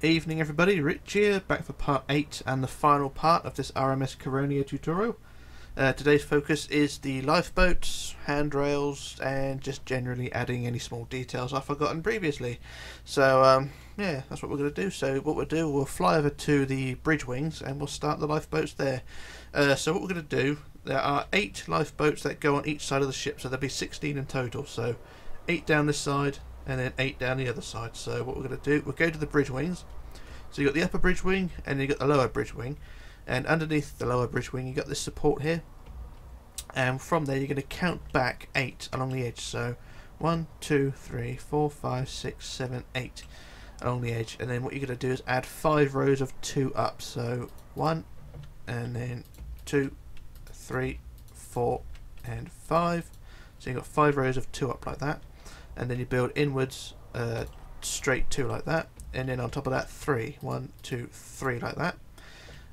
Evening everybody, Rich here, back for part 8 and the final part of this RMS Caronia tutorial. Today's focus is the lifeboats, handrails, and just generally adding any small details I've forgotten previously. So yeah, that's what we're going to do. So what we'll do, we'll fly over to the bridge wings and we'll start the lifeboats there. So what we're going to do, there are 8 lifeboats that go on each side of the ship, so there'll be 16 in total. So 8 down this side and then 8 down the other side. So what we're going to do, we'll go to the bridge wings. So you've got the upper bridge wing and you've got the lower bridge wing, and underneath the lower bridge wing you've got this support here, and from there you're going to count back 8 along the edge. So 1, 2, 3, 4, 5, 6, 7, 8 along the edge, and then what you're going to do is add 5 rows of 2 up. So 1 and then 2, 3, 4 and 5. So you've got 5 rows of 2 up like that, and then you build inwards straight 2 like that, and then on top of that 3, 1, 2, 3 like that.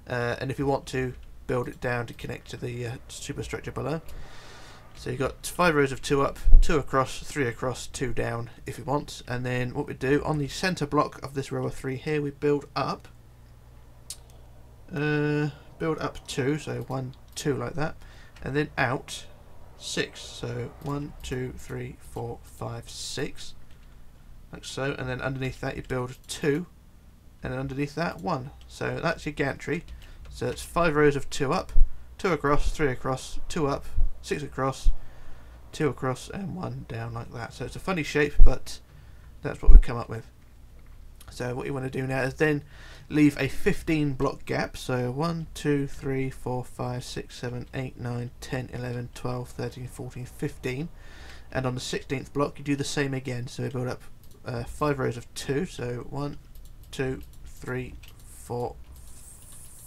And if you want to build it down to connect to the superstructure below, so you've got 5 rows of 2 up, 2 across, 3 across, 2 down if you want. And then what we do on the centre block of this row of 3 here, we build up 2, so 1, 2 like that, and then out 6, so 1, 2, 3, 4, 5, 6 like so, and then underneath that you build 2, and then underneath that 1. So that's your gantry. So it's 5 rows of 2 up, 2 across, 3 across, 2 up, 6 across, 2 across, and 1 down like that. So it's a funny shape, but that's what we've come up with. So what you want to do now is then leave a 15 block gap. So 1, 2, 3, 4, 5, 6, 7, 8, 9, 10, 11, 12, 13, 14, 15. And on the 16th block you do the same again. So we build up 5 rows of 2. So 1, 2, 3, 4,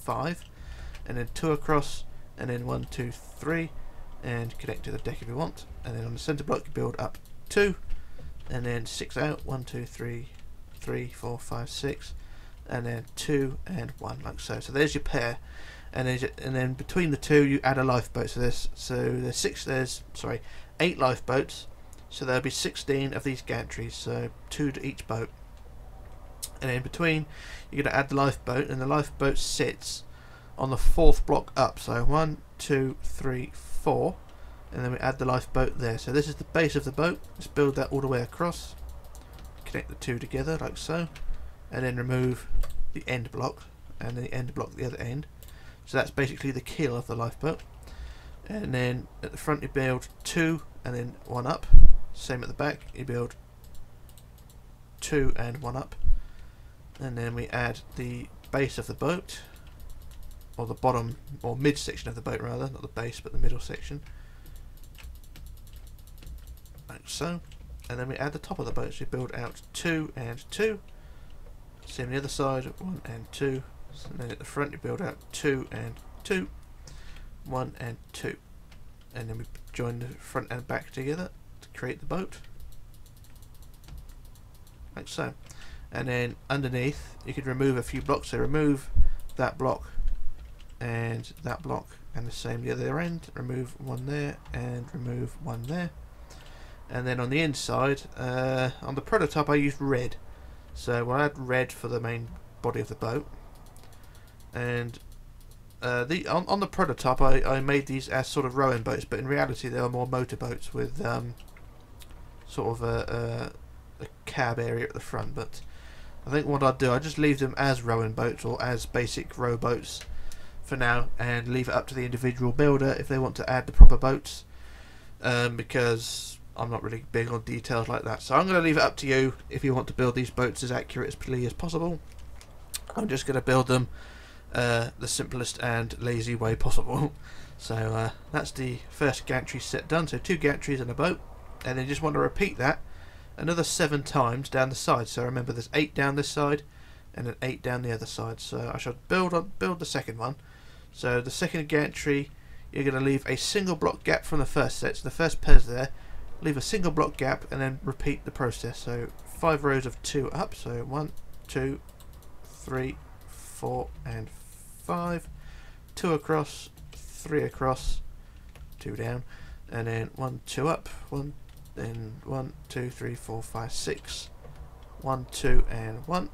5. And then 2 across, and then 1, 2, 3. And connect to the deck if you want. And then on the centre block you build up 2. And then 6 out. 1, 2, 3, 3, 4, 5, 6, and then 2 and 1 like so. So there's your pair, and then between the 2 you add a lifeboat. So there's 8 lifeboats, so there'll be 16 of these gantries, so 2 to each boat. And in between you're going to add the lifeboat, and the lifeboat sits on the 4th block up. So 1, 2, 3, 4, and then we add the lifeboat there. So this is the base of the boat. Let's build that all the way across. Connect the 2 together like so, and then remove the end block, and then the end block at the other end. So that's basically the keel of the lifeboat. And then at the front you build 2 and then 1 up. Same at the back, you build 2 and 1 up. And then we add the base of the boat, or the bottom or mid section of the boat rather, not the base but the middle section, like so. And then we add the top of the boat, so we build out 2 and 2. Same on the other side, 1 and 2. And then at the front you build out 2 and 2, 1 and 2. And then we join the front and back together to create the boat, like so. And then underneath you could remove a few blocks, so remove that block and that block, and the same the other end, remove 1 there and remove 1 there. And then on the inside, on the prototype I used red, so we'll add red for the main body of the boat. And on the prototype I made these as sort of rowing boats, but in reality they are more motorboats with sort of a cab area at the front. But I think what I'd do, I'd just leave them as rowing boats or as basic rowboats for now, and leave it up to the individual builder if they want to add the proper boats, because I'm not really big on details like that. So I'm going to leave it up to you if you want to build these boats as accurately as possible. I'm just going to build them the simplest and lazy way possible. So that's the first gantry set done. So 2 gantries and a boat, and then you just want to repeat that another 7 times down the side. So remember there's 8 down this side and then 8 down the other side. So I shall build the second one. So the second gantry you're going to leave a single block gap from the first set. So the first pair's there. Leave a single block gap and then repeat the process. So 5 rows of 2 up, so 1, 2, 3, 4 and 5, 2 across, 3 across, 2 down, and then 1, 2 up, 1, then 1, 2, 3, 4, 5, 6, 1, 2 and 1,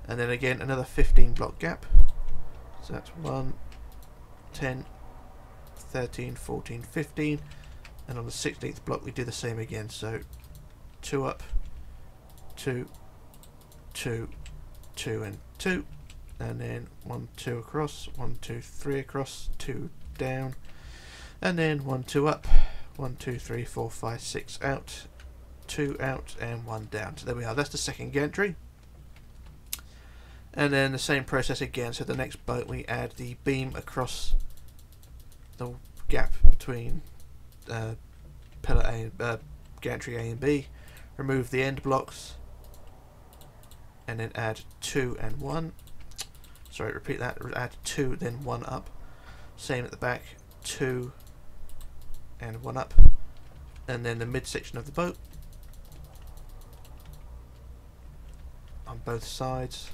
and then again another 15 block gap. So that's 1, 10, 13, 14, 15, and on the 16th block we do the same again. So 2 up, 2, 2, 2 and 2, and then 1, 2 across, 1, 2, 3 across, 2 down, and then 1, 2 up, 1, 2, 3, 4, 5, 6 out, 2 out, and 1 down. So there we are, that's the second gantry. And then the same process again, so the next boat we add the beam across the gap between pillar A and gantry A and B, remove the end blocks, and then add 2 and 1. Sorry, repeat that, add 2 then 1 up. Same at the back, 2 and 1 up. And then the midsection of the boat on both sides.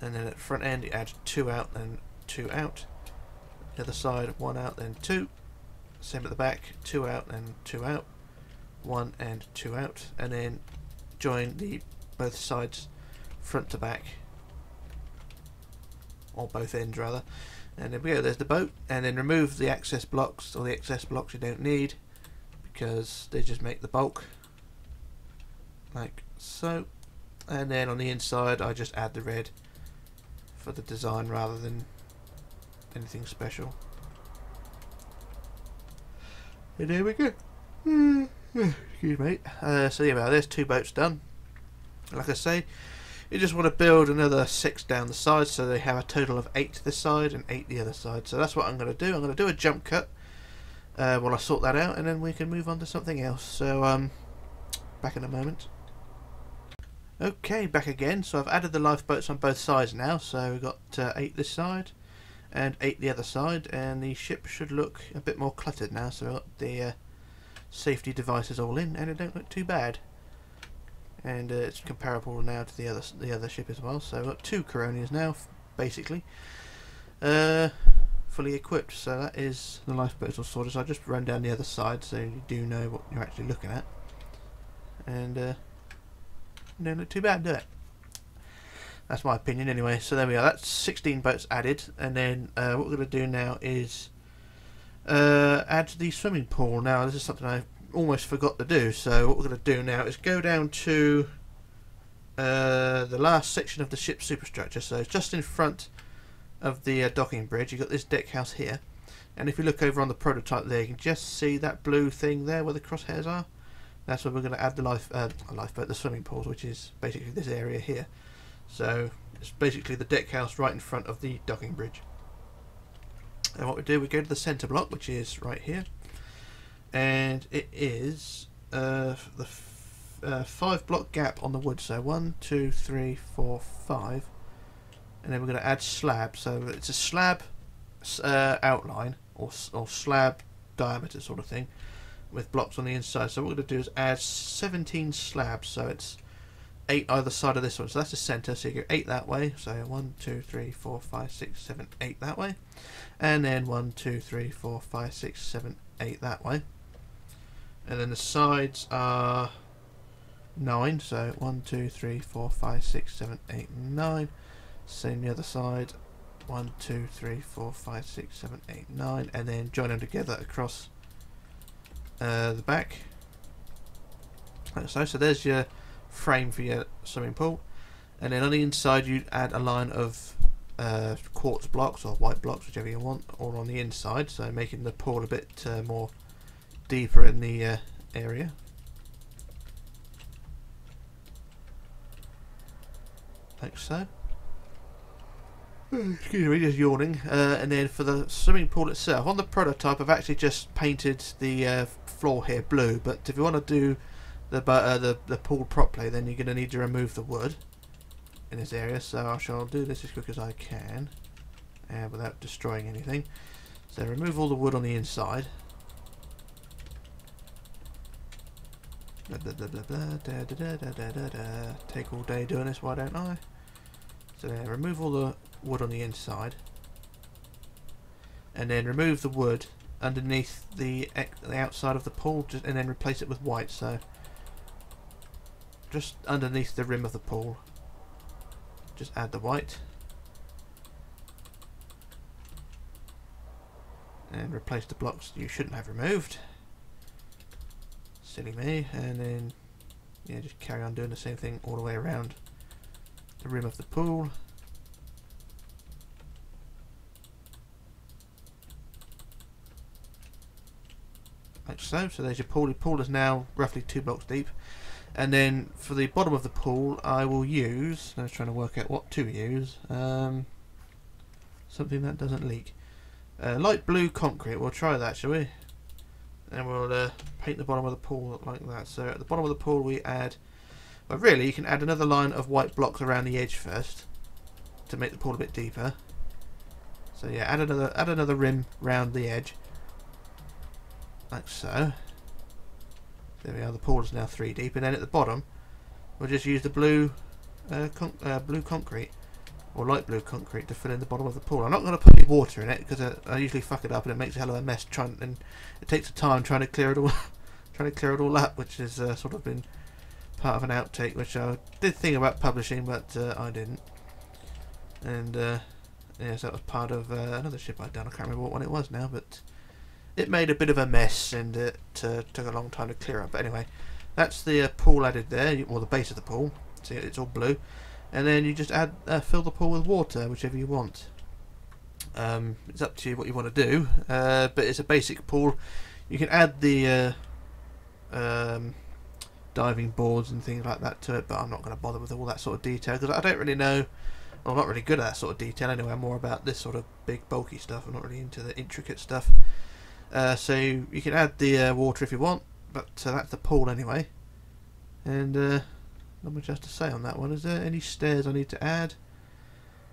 And then at the front end you add 2 out and 2 out. The other side, 1 out then 2. Same at the back, 2 out and 2 out. 1 and 2 out. And then join the both sides front to back, or both ends rather. And there we go, there's the boat. And then remove the access blocks, or the excess blocks you don't need, because they just make the bulk, like so. And then on the inside I just add the red for the design rather than anything special. And there we go. Excuse me. So yeah, well, there's 2 boats done. Like I say, you just want to build another 6 down the side, so they have a total of 8 this side and 8 the other side. So that's what I'm going to do. I'm going to do a jump cut while I sort that out, and then we can move on to something else. So back in a moment. Okay, back again. So I've added the lifeboats on both sides now. So we've got 8 this side and 8 the other side, and the ship should look a bit more cluttered now. So we've got the safety devices all in, and it don't look too bad. And it's comparable now to the other ship as well. So we've got 2 Caronias now, basically, fully equipped. So that is the lifeboats all sorted. So I'll just run down the other side so you do know what you're actually looking at. And don't look too bad, do it? That's my opinion anyway. So there we are, that's 16 boats added. And then what we're going to do now is add the swimming pool. Now this is something I almost forgot to do, so what we're going to do now is go down to the last section of the ship's superstructure. So just in front of the docking bridge you've got this deck house here, and if you look over on the prototype there, you can just see that blue thing there where the crosshairs are. That's where we're going to add the lifeboat, the swimming pools, which is basically this area here. So it's basically the deck house right in front of the docking bridge. And what we do, we go to the centre block, which is right here, and it is the 5 block gap on the wood. So 1, 2, 3, 4, 5, and then we're going to add slab. So it's a slab outline or slab diameter sort of thing, with blocks on the inside. So what we're going to do is add 17 slabs, so it's 8 either side of this one. So that's the centre, so you go 8 that way, so 1, 2, 3, 4, 5, 6, 7, 8 that way, and then 1, 2, 3, 4, 5, 6, 7, 8 that way, and then the sides are 9, so 1, 2, 3, 4, 5, 6, 7, 8, 9, same the other side, 1, 2, 3, 4, 5, 6, 7, 8, 9, and then join them together across the back, like so. So there's your frame for your swimming pool, and then on the inside you add a line of quartz blocks or white blocks, whichever you want, all on the inside, so making the pool a bit more deeper in the area. Like so. Excuse me, just yawning. And then for the swimming pool itself, on the prototype I've actually just painted the floor here blue, but if you want to do the pool properly, then you're going to need to remove the wood in this area. So I shall do this as quick as I can without destroying anything. So remove all the wood on the inside. Blah, blah, blah, blah, blah, da, da, da, da, da, da, da. Take all day doing this, why don't I? So then remove all the wood on the inside, and then remove the wood underneath the outside of the pool, and then replace it with white. So just underneath the rim of the pool, just add the white and replace the blocks you shouldn't have removed. Silly me. And then yeah, just carry on doing the same thing all the way around the rim of the pool. Like so. So there's your pool. The pool is now roughly 2 blocks deep. And then for the bottom of the pool, I will use, I was trying to work out what to use, something that doesn't leak. Light blue concrete, we'll try that, shall we? And we'll paint the bottom of the pool like that. So at the bottom of the pool we add, well really you can add another line of white blocks around the edge first to make the pool a bit deeper. So yeah, add another rim round the edge, like so. There we are, the pool is now 3 deep, and then at the bottom we'll just use the blue concrete, or light blue concrete, to fill in the bottom of the pool. I'm not going to put any water in it because I usually fuck it up and it makes a hell of a mess. And it takes time trying to clear it all, up, which has sort of been part of an outtake, which I did think about publishing, but I didn't. And yeah, so that was part of another ship I'd done. I can't remember what one it was now, but it made a bit of a mess and it took a long time to clear up. But anyway, that's the pool added there, or the base of the pool. See, it's all blue. And then you just add fill the pool with water, whichever you want. It's up to you what you want to do, but it's a basic pool. You can add the diving boards and things like that to it, but I'm not going to bother with all that sort of detail because I don't really know. Well, I'm not really good at that sort of detail anyway. I'm more about this sort of big bulky stuff. I'm not really into the intricate stuff. So you can add the water if you want, but that's the pool anyway. And not much else to say on that one. Is there any stairs I need to add?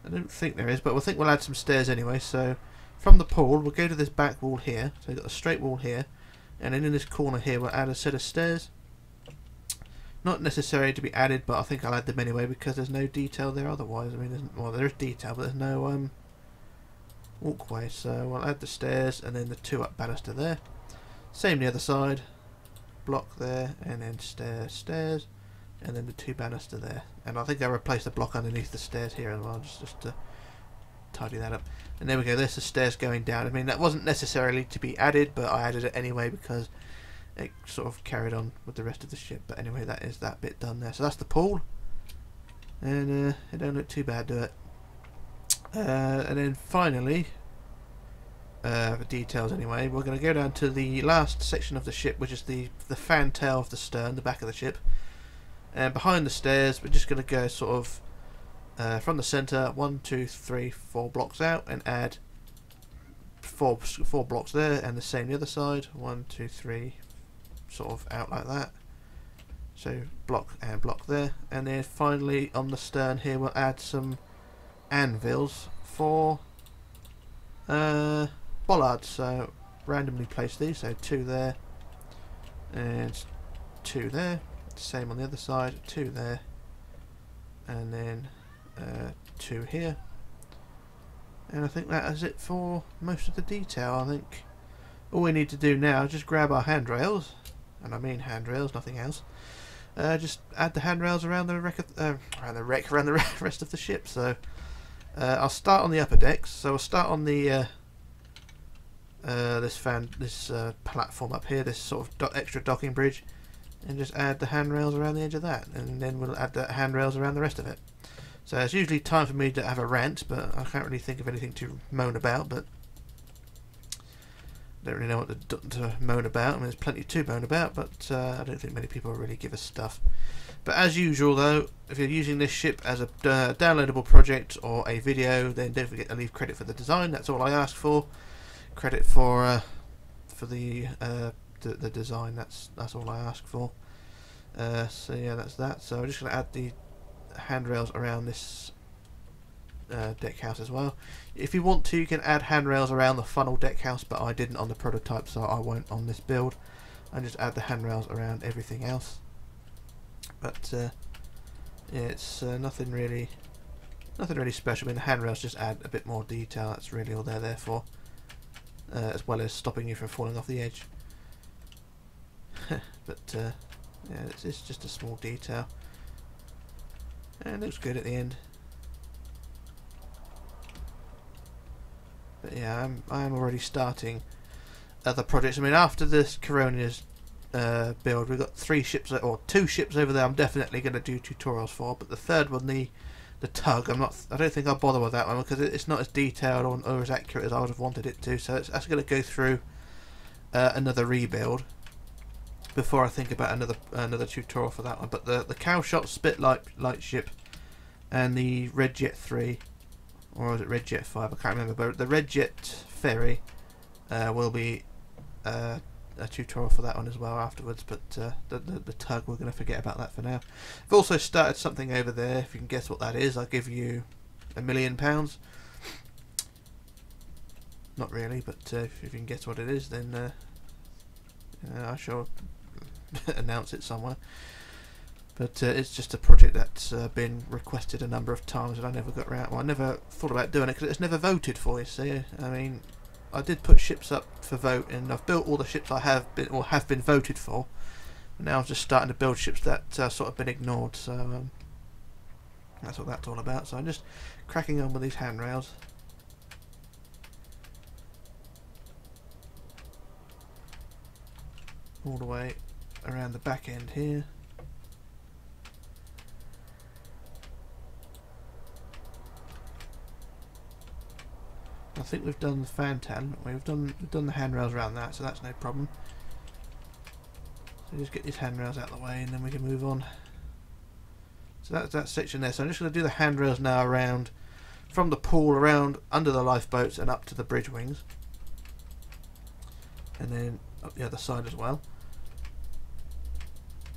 I don't think there is, but we'll add some stairs anyway. So from the pool we'll go to this back wall here. So we've got a straight wall here, and then in this corner here we'll add a set of stairs. Not necessary to be added, but I think I'll add them anyway because there's no detail there otherwise. I mean, well, there is detail, but there's no walkway. So we'll add the stairs and then the 2 up banister there. Same the other side. Block there, and then stairs, and then the 2 banister there. And I think I'll replace the block underneath the stairs here as well, just to tidy that up. And there we go, there's the stairs going down. I mean, that wasn't necessarily to be added, but I added it anyway because it sort of carried on with the rest of the ship. But anyway, that is that bit done there. So that's the pool, and it don't look too bad, do it? And then finally, for details anyway, we're going to go down to the last section of the ship, which is the fantail of the stern, the back of the ship. And behind the stairs we're just going to go sort of from the centre 1, 2, 3, 4 blocks out, and add four blocks there, and the same the other side, 1, 2, 3, sort of out like that. So block and block there, and then finally on the stern here we'll add some anvils for bollards. So randomly place these, so 2 there and 2 there, same on the other side, 2 there, and then 2 here. And I think that is it for most of the detail. I think all we need to do now is just grab our handrails, and I mean handrails, nothing else. Just add the handrails around the rest of the ship. So I'll start on the upper decks. So we'll start on the this platform up here, this sort of extra docking bridge, and just add the handrails around the edge of that, and then we'll add the handrails around the rest of it. So it's usually time for me to have a rant, but I can't really think of anything to moan about. But I don't really know what to moan about. I mean, there's plenty to moan about, but I don't think many people really give a stuff. But as usual, though, if you're using this ship as a downloadable project or a video, then don't forget to leave credit for the design. That's all I ask for. Credit for the design. That's all I ask for. So yeah, that's that. So I'm just going to add the handrails around this deck house as well. If you want to, you can add handrails around the funnel deck house, but I didn't on the prototype, so I won't on this build. I just add the handrails around everything else. But yeah, it's nothing really special. I mean, the handrails just add a bit more detail. That's really all they're there for, as well as stopping you from falling off the edge. But yeah, it's just a small detail. And it looks good at the end. But yeah, I am already starting other projects. I mean, after this Caronia's build, we've got 3 ships, or 2 ships over there I'm definitely going to do tutorials for, but the third one, the tug, I don't think I'll bother with that one because it's not as detailed or as accurate as I would have wanted it to, so that's going to go through another rebuild before I think about another tutorial for that one. But the Cowshot Spit light ship and the Red Jet 3, or was it Red Jet 5, I can't remember, but the Red Jet ferry will be a tutorial for that one as well afterwards, but the tug, we're going to forget about that for now. I've also started something over there. If you can guess what that is, I'll give you £1 million. Not really, but if you can guess what it is, then I shall announce it somewhere. But it's just a project that's been requested a number of times, and I never got around. Well, I never thought about doing it because it's never voted for. You see, I mean, I did put ships up for vote, and I've built all the ships I have been voted for. And now I'm just starting to build ships that sort of been ignored. So that's what that's all about. So I'm just cracking on with these handrails. All the way around the back end here. I think we've done the Fantail. We've done the handrails around that, so that's no problem. So just get these handrails out of the way, and then we can move on. So that's that section there. So I'm just going to do the handrails now around, from the pool around under the lifeboats and up to the bridge wings, and then up the other side as well.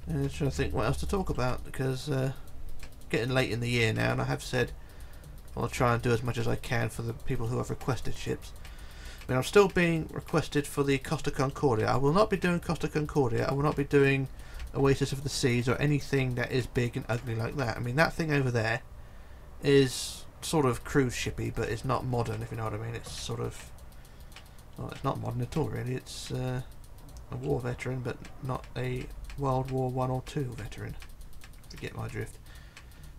And I'm trying to think what else to talk about, because getting late in the year now, and I have said I'll try and do as much as I can for the people who have requested ships. I mean, I'm still being requested for the Costa Concordia. I will not be doing Costa Concordia. I will not be doing Oasis of the Seas or anything that is big and ugly like that. I mean, that thing over there is sort of cruise shippy, but it's not modern, if you know what I mean. It's sort of, well, it's not modern at all, really. It's a war veteran, but not a World War I or II veteran. If you get my drift.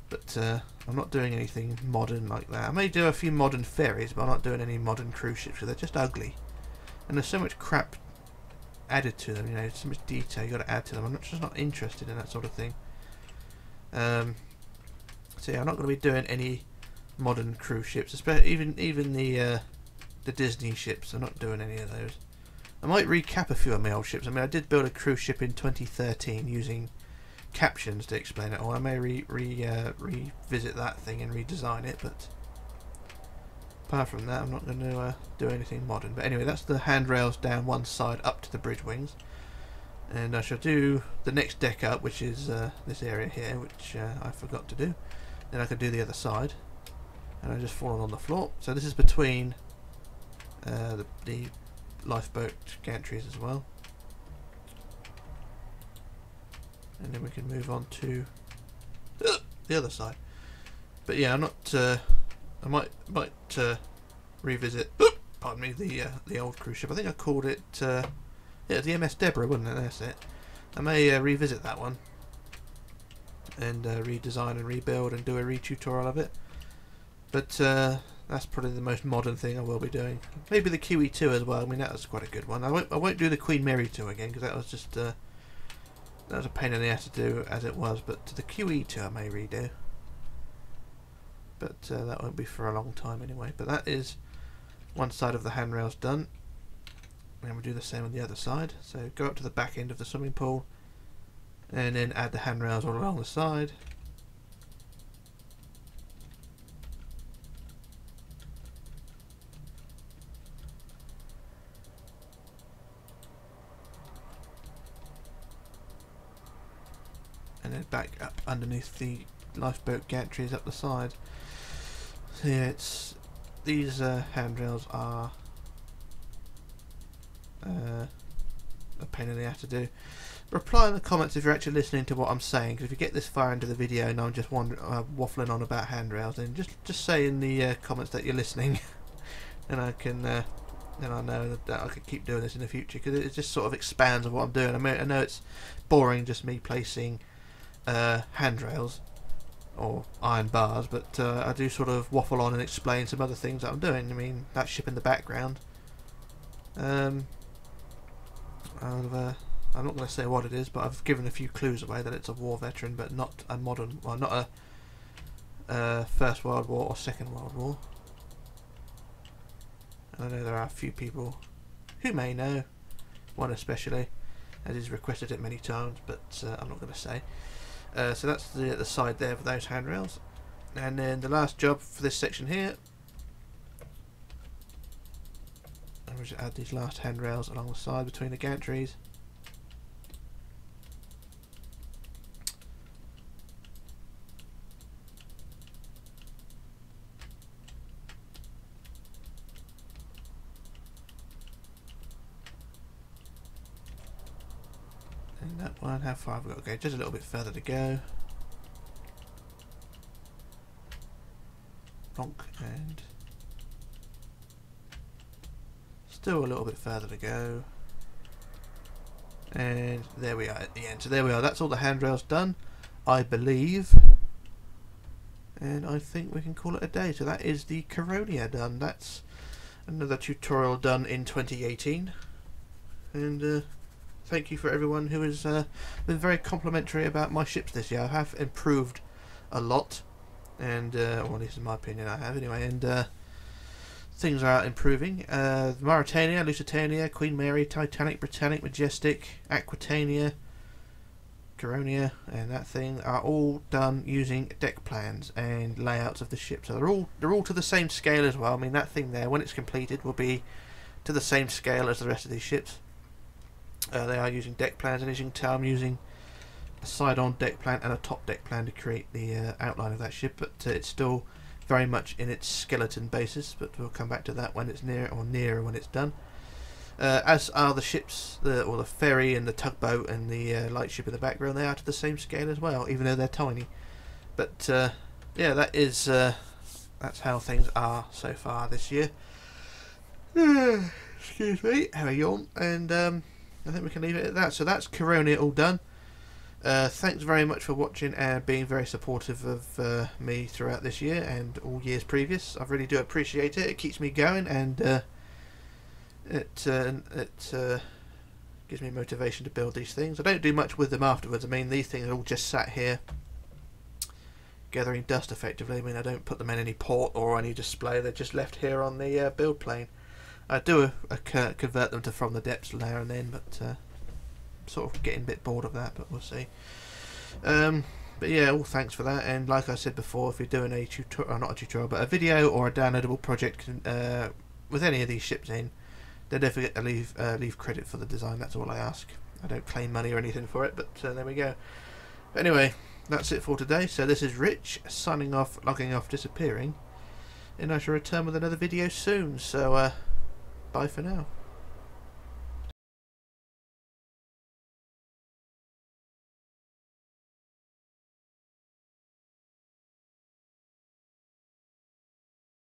But I'm not doing anything modern like that. I may do a few modern ferries, but I'm not doing any modern cruise ships because they're just ugly. And there's so much crap added to them, you know, so much detail you got to add to them. I'm just not interested in that sort of thing. So yeah, I'm not going to be doing any modern cruise ships, especially even the Disney ships. I'm not doing any of those. I might recap a few of my old ships. I mean, I did build a cruise ship in 2013 using captions to explain it all. I may revisit that thing and redesign it, but apart from that, I'm not going to do anything modern. But anyway, that's the handrails down one side up to the bridge wings, and I shall do the next deck up, which is this area here, which I forgot to do. Then I can do the other side, and I just fallen on the floor. So this is between the lifeboat gantries as well. And then we can move on to the other side. But yeah, I'm not. I might revisit. Pardon me, the old cruise ship. I think I called it. Yeah, the MS Deborah, wasn't it? That's it. I may revisit that one and redesign and rebuild and do a re-tutorial of it. But that's probably the most modern thing I will be doing. Maybe the QE2 as well. I mean, that was quite a good one. I won't do the Queen Mary 2 again because that was just. That was a pain in the ass to do as it was, but the QE2 I may redo. But that won't be for a long time anyway. But that is one side of the handrails done. And we'll do the same on the other side. So go up to the back end of the swimming pool and then add the handrails all along the side. And then back up underneath the lifeboat gantries up the side. So yeah, it's these handrails are a pain in the ass to do. Reply in the comments if you're actually listening to what I'm saying, because if you get this far into the video and I'm just waffling on about handrails, then just say in the comments that you're listening, and I can then I know that I can keep doing this in the future, because it just sort of expands on what I'm doing. I mean, I know it's boring just me placing handrails or iron bars, but I do sort of waffle on and explain some other things that I'm doing. I mean, that ship in the background. I'm not going to say what it is, but I've given a few clues away that it's a war veteran, but not a modern, well, not a First World War or Second World War. And I know there are a few people who may know, one especially, as he's requested it many times, but I'm not going to say. So that's the side there for those handrails. And then the last job for this section here, I'm going to add these last handrails along the side between the gantries. And that one, how far have we got to go? Just a little bit further to go. Bonk, and still a little bit further to go. And there we are at the end. So there we are, that's all the handrails done, I believe. And I think we can call it a day. So that is the Caronia done. That's another tutorial done in 2018. And thank you for everyone who has been very complimentary about my ships this year. I have improved a lot, and well, at least in my opinion I have anyway, and things are improving. Mauritania, Lusitania, Queen Mary, Titanic, Britannic, Majestic, Aquitania, Caronia, and that thing are all done using deck plans and layouts of the ship. So they're all to the same scale as well. I mean, that thing there, when it's completed, will be to the same scale as the rest of these ships. They are using deck plans, and as you can tell, I'm using a side-on deck plan and a top deck plan to create the outline of that ship, but it's still very much in its skeleton basis, but we'll come back to that when it's nearer when it's done. As are the ships, or the ferry and the tugboat and the light ship in the background. They are to the same scale as well, even though they're tiny. But yeah, that is that's how things are so far this year. Excuse me, have a yawn, and I think we can leave it at that. So that's Caronia all done. Thanks very much for watching and being very supportive of me throughout this year and all years previous. I really do appreciate it. It keeps me going, and it gives me motivation to build these things. I don't do much with them afterwards. I mean, these things are all just sat here gathering dust effectively. I mean, I don't put them in any port or any display. They're just left here on the build plane. I do convert them to from the depths now and then, but sort of getting a bit bored of that, but we'll see. But yeah, all thanks for that. And like I said before, if you're doing a tutorial, not a tutorial, but a video or a downloadable project with any of these ships in, then don't forget to leave credit for the design. That's all I ask. I don't claim money or anything for it, but there we go. But anyway, that's it for today. So this is Rich signing off, logging off, disappearing, and I shall return with another video soon. So bye for now.